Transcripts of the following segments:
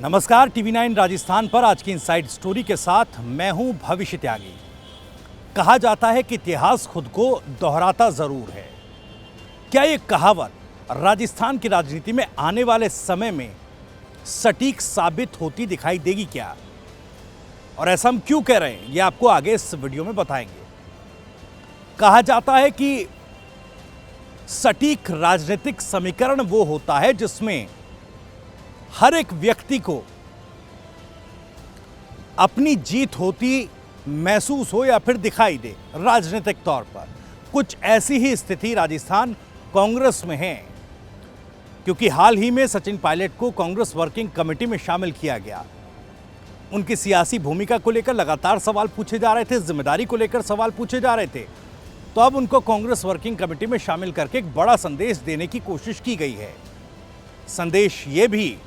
नमस्कार, टीवी9 राजस्थान पर आज की इनसाइड स्टोरी के साथ मैं हूं भविष्य त्यागी। कहा जाता है कि इतिहास खुद को दोहराता जरूर है। क्या ये कहावत राजस्थान की राजनीति में आने वाले समय में सटीक साबित होती दिखाई देगी क्या? और ऐसा हम क्यों कह रहे हैं, ये आपको आगे इस वीडियो में बताएंगे। कहा जाता है कि सटीक राजनीतिक समीकरण वो होता है जिसमें हर एक व्यक्ति को अपनी जीत होती महसूस हो या फिर दिखाई दे। राजनीतिक तौर पर कुछ ऐसी ही स्थिति राजस्थान कांग्रेस में है, क्योंकि हाल ही में सचिन पायलट को कांग्रेस वर्किंग कमेटी में शामिल किया गया। उनकी सियासी भूमिका को लेकर लगातार सवाल पूछे जा रहे थे, जिम्मेदारी को लेकर सवाल पूछे जा रहे थे। तो अब उनको कांग्रेस वर्किंग कमेटी में शामिल करके एक बड़ा संदेश देने की कोशिश की गई है। संदेश ये भी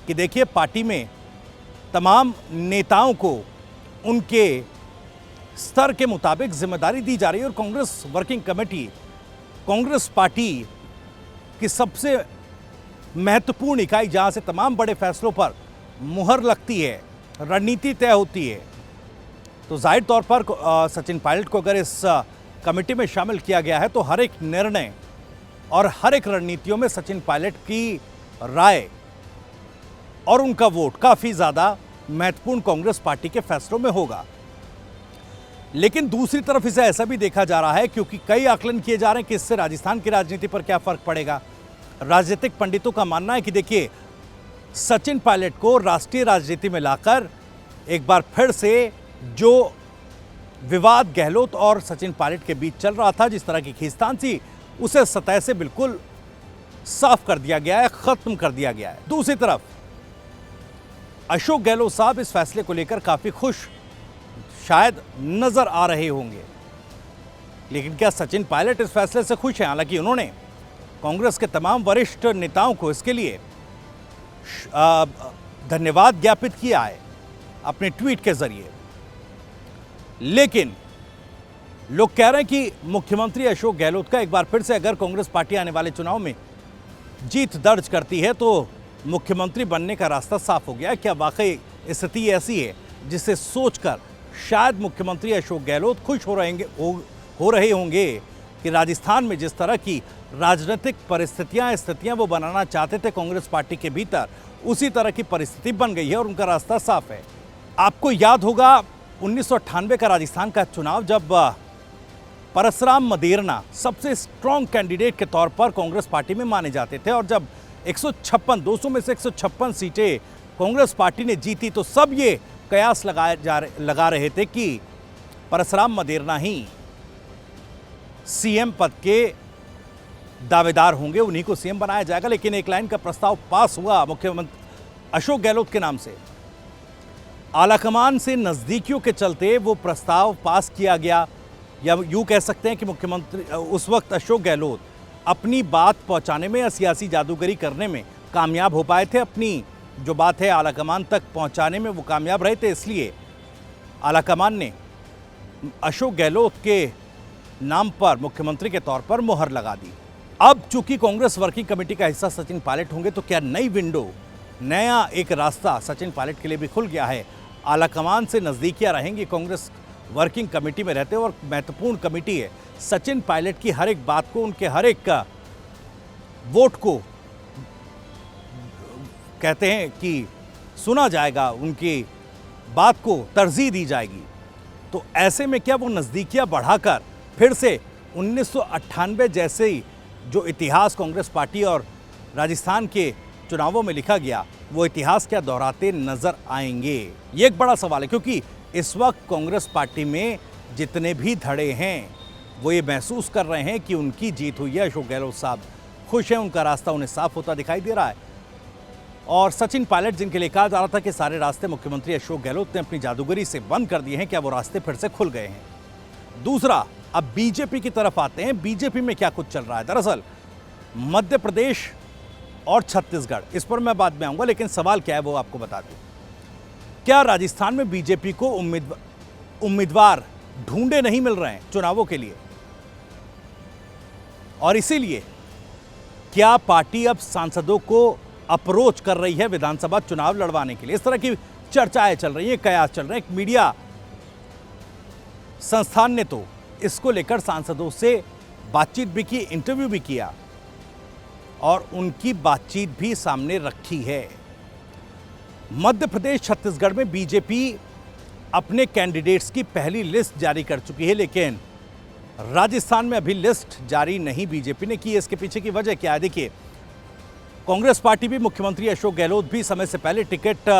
कि देखिए, पार्टी में तमाम नेताओं को उनके स्तर के मुताबिक जिम्मेदारी दी जा रही है और Congress working committee Congress party की सबसे महत्वपूर्ण इकाई, जहां से तमाम बड़े फैसलों पर मुहर लगती है, रणनीति तय होती है। तो जाहिर तौर पर सचिन पायलट को अगर इस कमेटी में शामिल किया गया है तो हर एक निर्णय और हर एक रणनीतियों में सचिन पायलट की राय और उनका वोट काफी ज्यादा महत्वपूर्ण कांग्रेस पार्टी के फैसलों में होगा। लेकिन दूसरी तरफ इसे ऐसा भी देखा जा रहा है, क्योंकि कई आकलन किए जा रहे हैं कि इससे राजस्थान की राजनीति पर क्या फर्क पड़ेगा। राजनीतिक पंडितों का मानना है कि देखिए, सचिन पायलट को राष्ट्रीय राजनीति में लाकर एक बार फिर से जो विवाद गहलोत और सचिन पायलट के बीच चल रहा था, जिस तरह की खींचतान थी, उसे सतह से बिल्कुल साफ कर दिया गया है, खत्म कर दिया गया है। दूसरी तरफ अशोक गहलोत साहब इस फैसले को लेकर काफी खुश शायद नजर आ रहे होंगे। लेकिन क्या सचिन पायलट इस फैसले से खुश हैं? हालांकि उन्होंने कांग्रेस के तमाम वरिष्ठ नेताओं को इसके लिए धन्यवाद ज्ञापित किया है अपने ट्वीट के जरिए। लेकिन लोग कह रहे हैं कि मुख्यमंत्री अशोक गहलोत का एक बार फिर से अगर कांग्रेस पार्टी आने वाले चुनाव में जीत दर्ज करती है तो मुख्यमंत्री बनने का रास्ता साफ हो गया। क्या वाकई स्थिति ऐसी है जिसे सोचकर शायद मुख्यमंत्री अशोक गहलोत खुश हो रहे होंगे कि राजस्थान में जिस तरह की राजनीतिक स्थितियां वो बनाना चाहते थे कांग्रेस पार्टी के भीतर, उसी तरह की परिस्थिति बन गई है और उनका रास्ता साफ है। आपको याद होगा 1998 का राजस्थान का चुनाव, जब परसराम मदेरणा सबसे स्ट्रॉन्ग कैंडिडेट के तौर पर कांग्रेस पार्टी में माने जाते थे, और जब 200 में से 156 सीटें कांग्रेस पार्टी ने जीती तो सब ये कयास लगा रहे थे कि परसराम मदेरणा ही सीएम पद के दावेदार होंगे, उन्हीं को सीएम बनाया जाएगा। लेकिन एक लाइन का प्रस्ताव पास हुआ मुख्यमंत्री अशोक गहलोत के नाम से। आलाकमान से नजदीकियों के चलते वो प्रस्ताव पास किया गया, या यूं कह सकते हैं कि मुख्यमंत्री उस वक्त अशोक गहलोत अपनी बात पहुंचाने में या सियासी जादूगरी करने में कामयाब हो पाए थे। अपनी जो बात है आलाकमान तक पहुंचाने में वो कामयाब रहे थे, इसलिए आलाकमान ने अशोक गहलोत के नाम पर मुख्यमंत्री के तौर पर मुहर लगा दी। अब चूंकि कांग्रेस वर्किंग कमेटी का हिस्सा सचिन पायलट होंगे, तो क्या नई विंडो, नया एक रास्ता सचिन पायलट के लिए भी खुल गया है। आलाकमान से नजदीकियां रहेंगी कांग्रेस वर्किंग कमेटी में रहते, और महत्वपूर्ण कमेटी है। सचिन पायलट की हर एक बात को, उनके हर एक वोट को कहते हैं कि सुना जाएगा, उनकी बात को तरजीह दी जाएगी। तो ऐसे में क्या वो नजदीकियां बढ़ाकर फिर से 1998 जैसे ही जो इतिहास कांग्रेस पार्टी और राजस्थान के चुनावों में लिखा गया, वो इतिहास क्या दोहराते नजर आएंगे? ये एक बड़ा सवाल है, क्योंकि इस वक्त कांग्रेस पार्टी में जितने भी धड़े हैं वो ये महसूस कर रहे हैं कि उनकी जीत हुई है। अशोक गहलोत साहब खुश हैं, उनका रास्ता उन्हें साफ होता दिखाई दे रहा है। और सचिन पायलट, जिनके लिए कहा जा रहा था कि सारे रास्ते मुख्यमंत्री अशोक गहलोत ने अपनी जादूगरी से बंद कर दिए हैं, क्या वो रास्ते फिर से खुल गए हैं? दूसरा, अब बीजेपी की तरफ आते हैं। बीजेपी में क्या कुछ चल रहा है? दरअसल मध्य प्रदेश और छत्तीसगढ़, इस पर मैं बाद में आऊंगा, लेकिन सवाल क्या है वो आपको बता दूं। क्या राजस्थान में बीजेपी को उम्मीदवार ढूंढे नहीं मिल रहे हैं चुनावों के लिए, और इसीलिए क्या पार्टी अब सांसदों को अप्रोच कर रही है विधानसभा चुनाव लड़वाने के लिए। इस तरह की चर्चाएं चल रही हैं, कयास चल रहे हैं। एक मीडिया संस्थान ने तो इसको लेकर सांसदों से बातचीत भी की, इंटरव्यू भी किया और उनकी बातचीत भी सामने रखी है। मध्य प्रदेश, छत्तीसगढ़ में बीजेपी अपने कैंडिडेट्स की पहली लिस्ट जारी कर चुकी है, लेकिन राजस्थान में अभी लिस्ट जारी नहीं बीजेपी ने की है। इसके पीछे की वजह क्या है? देखिए, कांग्रेस पार्टी भी, मुख्यमंत्री अशोक गहलोत भी समय से पहले टिकट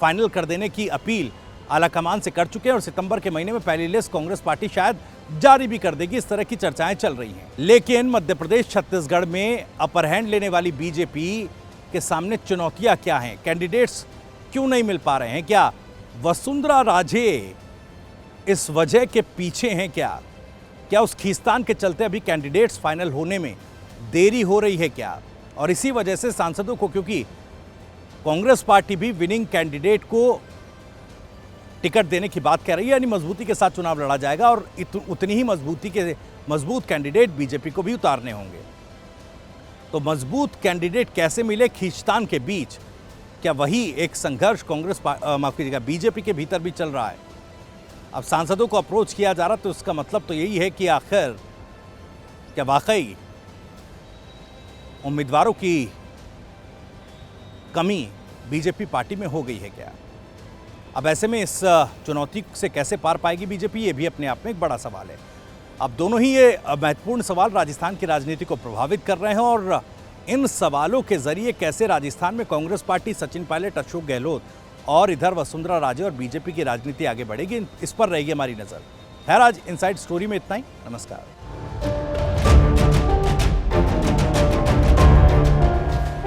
फाइनल कर देने की अपील आलाकमान से कर चुके हैं और सितंबर के महीने में पहली लिस्ट कांग्रेस पार्टी शायद जारी भी कर देगी। इस तरह की चर्चाएं चल रही हैं। लेकिन मध्य प्रदेश, छत्तीसगढ़ में अपर हैंड लेने वाली बीजेपी के सामने चुनौतियां क्या हैं? कैंडिडेट्स क्यों नहीं मिल पा रहे हैं? क्या वसुंधरा राजे इस वजह के पीछे हैं? क्या उस खींचतान के चलते अभी कैंडिडेट्स फाइनल होने में देरी हो रही है क्या? और इसी वजह से सांसदों को, क्योंकि कांग्रेस पार्टी भी विनिंग कैंडिडेट को टिकट देने की बात कह रही है, यानी मजबूती के साथ चुनाव लड़ा जाएगा और उतनी ही मजबूत कैंडिडेट बीजेपी को भी उतारने होंगे। तो मजबूत कैंडिडेट कैसे मिले खींचतान के बीच? क्या वही एक संघर्ष माफ कीजिएगा, बीजेपी के भीतर भी चल रहा है? अब सांसदों को अप्रोच किया जा रहा, तो इसका मतलब तो यही है कि आखिर क्या वाकई उम्मीदवारों की कमी बीजेपी पार्टी में हो गई है क्या? अब ऐसे में इस चुनौती से कैसे पार पाएगी बीजेपी, ये भी अपने आप में एक बड़ा सवाल है। अब दोनों ही ये महत्वपूर्ण सवाल राजस्थान की राजनीति को प्रभावित कर रहे हैं और इन सवालों के जरिए कैसे राजस्थान में कांग्रेस पार्टी, सचिन पायलट, अशोक गहलोत और इधर वसुंधरा राजे और बीजेपी की राजनीति आगे बढ़ेगी, इस पर रहेगी हमारी नजर। खैर, आज इनसाइड स्टोरी में इतना ही। नमस्कार।